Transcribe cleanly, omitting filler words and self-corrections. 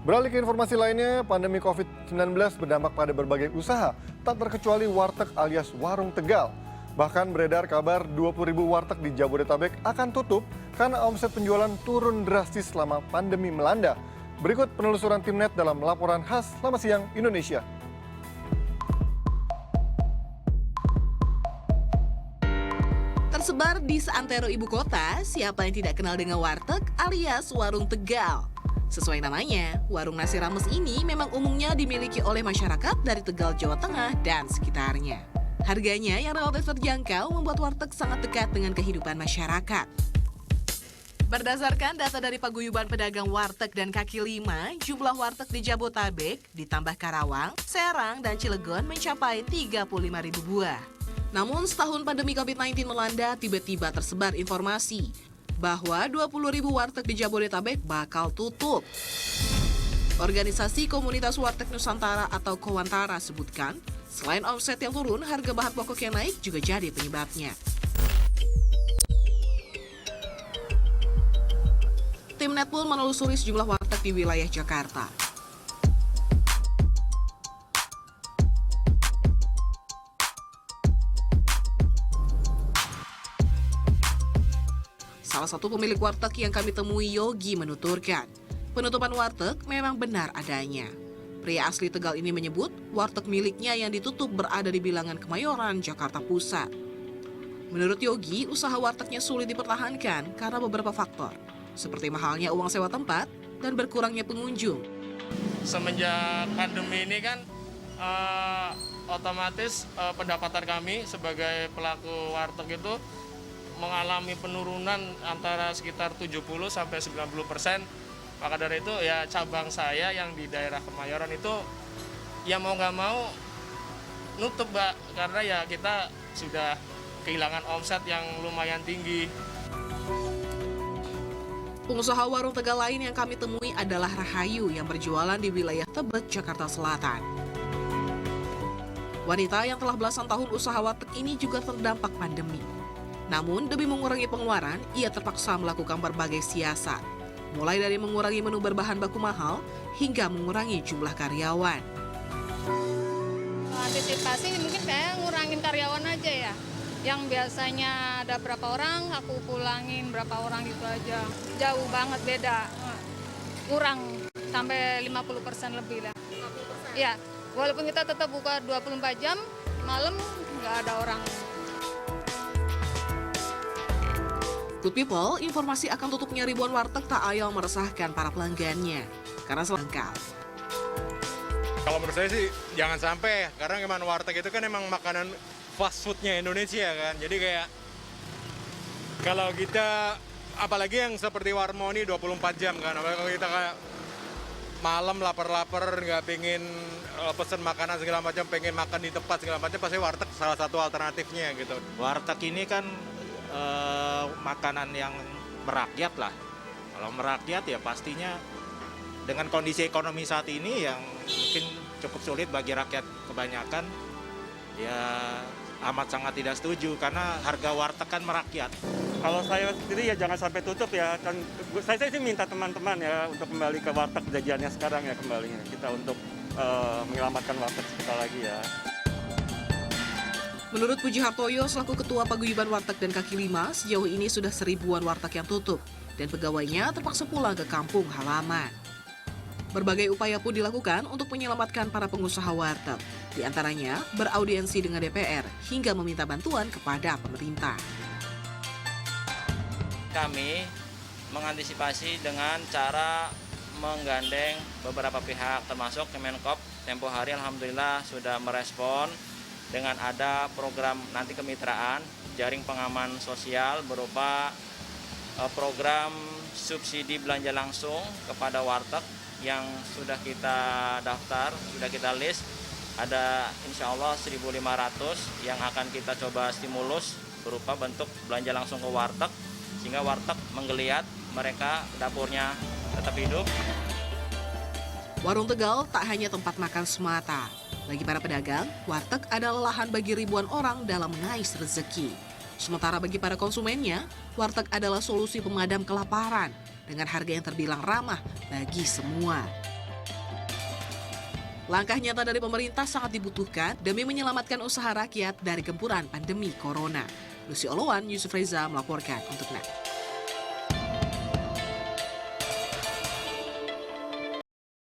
Beralih ke informasi lainnya, pandemi COVID-19 berdampak pada berbagai usaha, tak terkecuali warteg alias warung Tegal. Bahkan beredar kabar 20.000 warteg di Jabodetabek akan tutup karena omset penjualan turun drastis selama pandemi melanda. Berikut penelusuran Timnet dalam laporan khas Selamat Siang Indonesia. Tersebar di seantero ibu kota, siapa yang tidak kenal dengan warteg alias warung Tegal? Sesuai namanya, warung nasi rames ini memang umumnya dimiliki oleh masyarakat dari Tegal, Jawa Tengah dan sekitarnya. Harganya yang relatif terjangkau membuat warteg sangat dekat dengan kehidupan masyarakat. Berdasarkan data dari Paguyuban Pedagang Warteg dan Kaki Lima, jumlah warteg di Jabodetabek, ditambah Karawang, Serang, dan Cilegon mencapai 35.000 buah. Namun setahun pandemi COVID-19 melanda, tiba-tiba tersebar informasi bahwa 20.000 warteg di Jabodetabek bakal tutup. Organisasi Komunitas Warteg Nusantara atau Kowantara sebutkan, selain omset yang turun, harga bahan pokok yang naik juga jadi penyebabnya. Timnet pun menelusuri sejumlah warteg di wilayah Jakarta. Salah satu pemilik warteg yang kami temui, Yogi, menuturkan, penutupan warteg memang benar adanya. Pria asli Tegal ini menyebut warteg miliknya yang ditutup berada di bilangan Kemayoran, Jakarta Pusat. Menurut Yogi, usaha wartegnya sulit dipertahankan karena beberapa faktor, seperti mahalnya uang sewa tempat dan berkurangnya pengunjung. Semenjak pandemi ini kan otomatis pendapatan kami sebagai pelaku warteg itu mengalami penurunan antara sekitar 70-90%. Maka dari itu ya cabang saya yang di daerah Kemayoran itu ya mau nggak mau nutup, Mbak, karena ya kita sudah kehilangan omset yang lumayan tinggi. Pengusaha warung Tegal lain yang kami temui adalah Rahayu yang berjualan di wilayah Tebet, Jakarta Selatan. Wanita yang telah belasan tahun usaha warteg ini juga terdampak pandemi. Namun, demi mengurangi pengeluaran, ia terpaksa melakukan berbagai siasat, mulai dari mengurangi menu berbahan baku mahal hingga mengurangi jumlah karyawan. Antisipasi mungkin kayak ngurangin karyawan aja ya. Yang biasanya ada berapa orang, aku pulangin berapa orang gitu aja. Jauh banget beda. Kurang sampai 50% lebih lah. 50%? Ya, walaupun kita tetap buka 24 jam, malam nggak ada orang. Good People, informasi akan tutupnya ribuan warteg tak ayal meresahkan para pelanggannya karena selengkap. Kalau menurut saya sih jangan sampai, karena emang warteg itu kan emang makanan fast foodnya Indonesia kan. Jadi kayak kalau kita, apalagi yang seperti Warmo ini 24 jam kan, apalagi kalau kita kayak malam lapar-lapar nggak pengen pesen makanan segala macam, pengen makan di tempat segala macam, pasti warteg salah satu alternatifnya gitu. Warteg ini kan makanan yang merakyat lah. Kalau merakyat ya pastinya dengan kondisi ekonomi saat ini yang mungkin cukup sulit bagi rakyat kebanyakan, ya amat sangat tidak setuju karena harga warteg kan merakyat. Kalau saya sendiri ya jangan sampai tutup ya. Kan saya sih minta teman-teman ya untuk kembali ke warteg jajannya sekarang ya, kembali kita untuk menyelamatkan warteg kita lagi ya. Menurut Puji Hartoyo selaku Ketua Paguyuban Warteg dan Kaki Lima, sejauh ini sudah 1000-an warteg yang tutup dan pegawainya terpaksa pulang ke kampung halaman. Berbagai upaya pun dilakukan untuk menyelamatkan para pengusaha warteg, di antaranya beraudiensi dengan DPR hingga meminta bantuan kepada pemerintah. Kami mengantisipasi dengan cara menggandeng beberapa pihak termasuk Kemenkop. Tempo hari alhamdulillah sudah merespon dengan ada program nanti kemitraan jaring pengaman sosial berupa program subsidi belanja langsung kepada warteg yang sudah kita daftar, sudah kita list. Ada insya Allah 1.500 yang akan kita coba stimulus berupa bentuk belanja langsung ke warteg, sehingga warteg menggeliat, mereka dapurnya tetap hidup. Warung Tegal tak hanya tempat makan semata. Bagi para pedagang, warteg adalah lahan bagi ribuan orang dalam mengais rezeki. Sementara bagi para konsumennya, warteg adalah solusi pemadam kelaparan dengan harga yang terbilang ramah bagi semua. Langkah nyata dari pemerintah sangat dibutuhkan demi menyelamatkan usaha rakyat dari gempuran pandemi corona. Lucy Olowan, Yusuf Reza melaporkan untuk NET.